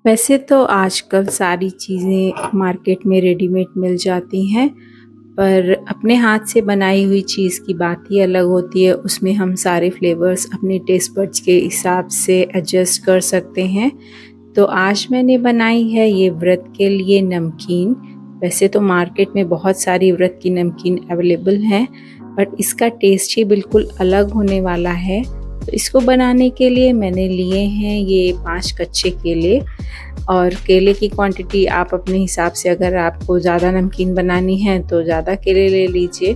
वैसे तो आजकल सारी चीज़ें मार्केट में रेडीमेड मिल जाती हैं, पर अपने हाथ से बनाई हुई चीज़ की बात ही अलग होती है। उसमें हम सारे फ्लेवर्स अपने टेस्ट बड्स के हिसाब से एडजस्ट कर सकते हैं। तो आज मैंने बनाई है ये व्रत के लिए नमकीन। वैसे तो मार्केट में बहुत सारी व्रत की नमकीन अवेलेबल हैं, बट इसका टेस्ट ही बिल्कुल अलग होने वाला है। तो इसको बनाने के लिए मैंने लिए हैं ये 5 कच्चे केले, और केले की क्वांटिटी आप अपने हिसाब से, अगर आपको ज़्यादा नमकीन बनानी है तो ज़्यादा केले ले लीजिए।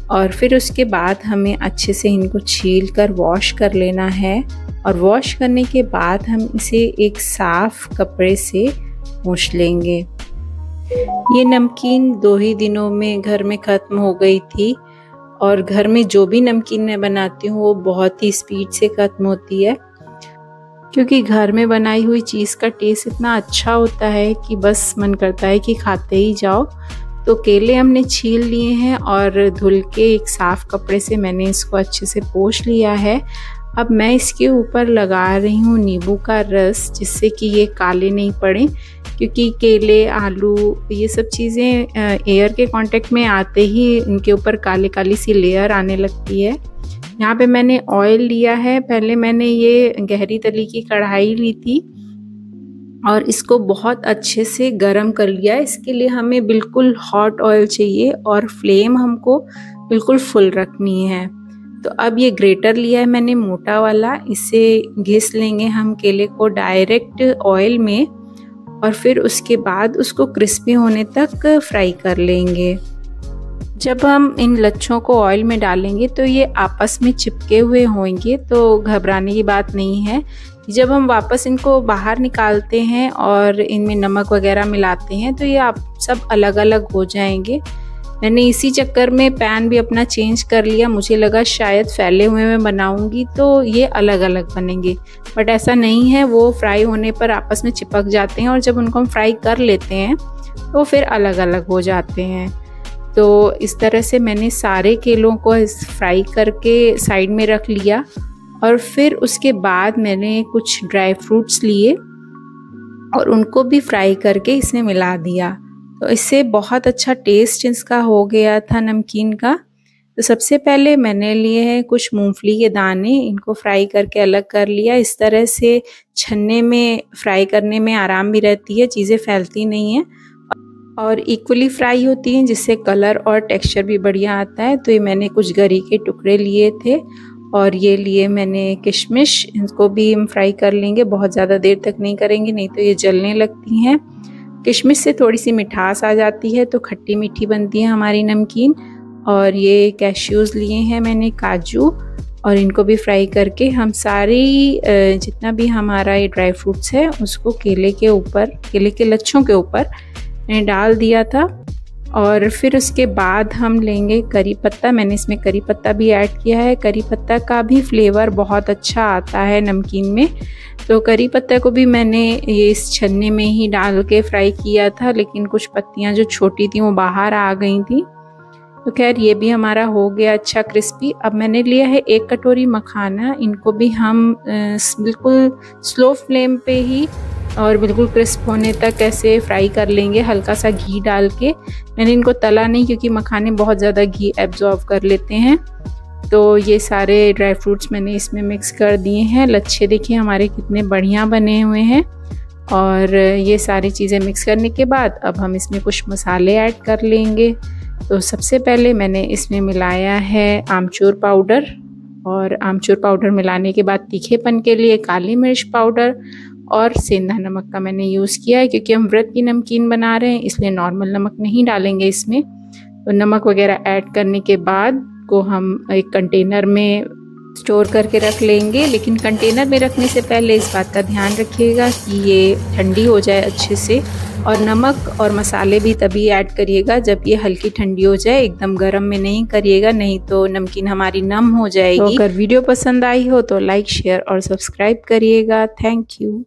और फिर उसके बाद हमें अच्छे से इनको छील कर वॉश कर लेना है, और वॉश करने के बाद हम इसे एक साफ़ कपड़े से पोंछ लेंगे। ये नमकीन 2 ही दिनों में घर में ख़त्म हो गई थी, और घर में जो भी नमकीन मैं बनाती हूँ वो बहुत ही स्पीड से ख़त्म होती है, क्योंकि घर में बनाई हुई चीज़ का टेस्ट इतना अच्छा होता है कि बस मन करता है कि खाते ही जाओ। तो केले हमने छील लिए हैं और धुल के एक साफ़ कपड़े से मैंने इसको अच्छे से पोंछ लिया है। अब मैं इसके ऊपर लगा रही हूँ नींबू का रस, जिससे कि ये काले नहीं पड़े, क्योंकि केले, आलू, ये सब चीज़ें एयर के कांटेक्ट में आते ही इनके ऊपर काली काली सी लेयर आने लगती है। यहाँ पे मैंने ऑयल लिया है। पहले मैंने ये गहरी तली की कढ़ाई ली थी और इसको बहुत अच्छे से गरम कर लिया। इसके लिए हमें बिल्कुल हॉट ऑयल चाहिए और फ्लेम हमको बिल्कुल फुल रखनी है। तो अब ये ग्रेटर लिया है मैंने मोटा वाला, इससे घिस लेंगे हम केले को डायरेक्ट ऑयल में, और फिर उसके बाद उसको क्रिस्पी होने तक फ्राई कर लेंगे। जब हम इन लच्छों को ऑयल में डालेंगे तो ये आपस में चिपके हुए होंगे, तो घबराने की बात नहीं है। जब हम वापस इनको बाहर निकालते हैं और इनमें नमक वगैरह मिलाते हैं तो ये आप सब अलग अलग हो जाएंगे। मैंने इसी चक्कर में पैन भी अपना चेंज कर लिया। मुझे लगा शायद फैले हुए में बनाऊंगी तो ये अलग अलग बनेंगे, बट ऐसा नहीं है। वो फ्राई होने पर आपस में चिपक जाते हैं, और जब उनको हम फ्राई कर लेते हैं तो फिर अलग अलग हो जाते हैं। तो इस तरह से मैंने सारे केलों को फ्राई करके साइड में रख लिया, और फिर उसके बाद मैंने कुछ ड्राई फ्रूट्स लिए और उनको भी फ्राई करके इसमें मिला दिया। तो इससे बहुत अच्छा टेस्ट इसका हो गया था नमकीन का। तो सबसे पहले मैंने लिए हैं कुछ मूंगफली के दाने, इनको फ्राई करके अलग कर लिया। इस तरह से छन्ने में फ्राई करने में आराम भी रहती है, चीज़ें फैलती नहीं हैं और इक्वली फ्राई होती हैं, जिससे कलर और टेक्सचर भी बढ़िया आता है। तो ये मैंने कुछ गरी के टुकड़े लिए थे, और ये लिए मैंने किशमिश, इनको भी हम फ्राई कर लेंगे। बहुत ज़्यादा देर तक नहीं करेंगे, नहीं तो ये जलने लगती हैं। किशमिश से थोड़ी सी मिठास आ जाती है, तो खट्टी मीठी बनती है हमारी नमकीन। और ये कैश्यूज़ लिए हैं मैंने, काजू, और इनको भी फ्राई करके हम सारी जितना भी हमारा ये ड्राई फ्रूट्स है उसको केले के ऊपर, केले के लच्छों के ऊपर मैंने डाल दिया था। और फिर उसके बाद हम लेंगे करी पत्ता। मैंने इसमें करी पत्ता भी ऐड किया है। करी पत्ता का भी फ्लेवर बहुत अच्छा आता है नमकीन में। तो करी पत्ता को भी मैंने ये इस छन्ने में ही डाल के फ्राई किया था, लेकिन कुछ पत्तियां जो छोटी थी वो बाहर आ गई थी। तो खैर ये भी हमारा हो गया अच्छा क्रिस्पी। अब मैंने लिया है 1 कटोरी मखाना, इनको भी हम बिल्कुल स्लो फ्लेम पे ही और बिल्कुल क्रिस्प होने तक ऐसे फ्राई कर लेंगे, हल्का सा घी डाल के। मैंने इनको तला नहीं, क्योंकि मखाने बहुत ज़्यादा घी एब्जॉर्ब कर लेते हैं। तो ये सारे ड्राई फ्रूट्स मैंने इसमें मिक्स कर दिए हैं। लच्छे देखिए हमारे कितने बढ़िया बने हुए हैं। और ये सारी चीज़ें मिक्स करने के बाद अब हम इसमें कुछ मसाले ऐड कर लेंगे। तो सबसे पहले मैंने इसमें मिलाया है आमचूर पाउडर, और आमचूर पाउडर मिलाने के बाद तीखेपन के लिए काली मिर्च पाउडर और सेंधा नमक का मैंने यूज़ किया है, क्योंकि हम व्रत की नमकीन बना रहे हैं इसलिए नॉर्मल नमक नहीं डालेंगे इसमें। तो नमक वगैरह ऐड करने के बाद को हम एक कंटेनर में स्टोर करके रख लेंगे। लेकिन कंटेनर में रखने से पहले इस बात का ध्यान रखिएगा कि ये ठंडी हो जाए अच्छे से, और नमक और मसाले भी तभी ऐड करिएगा जब ये हल्की ठंडी हो जाए, एकदम गर्म में नहीं करिएगा, नहीं तो नमकीन हमारी नम हो जाएगी। तो अगर वीडियो पसंद आई हो तो लाइक, शेयर और सब्सक्राइब करिएगा। Thank you.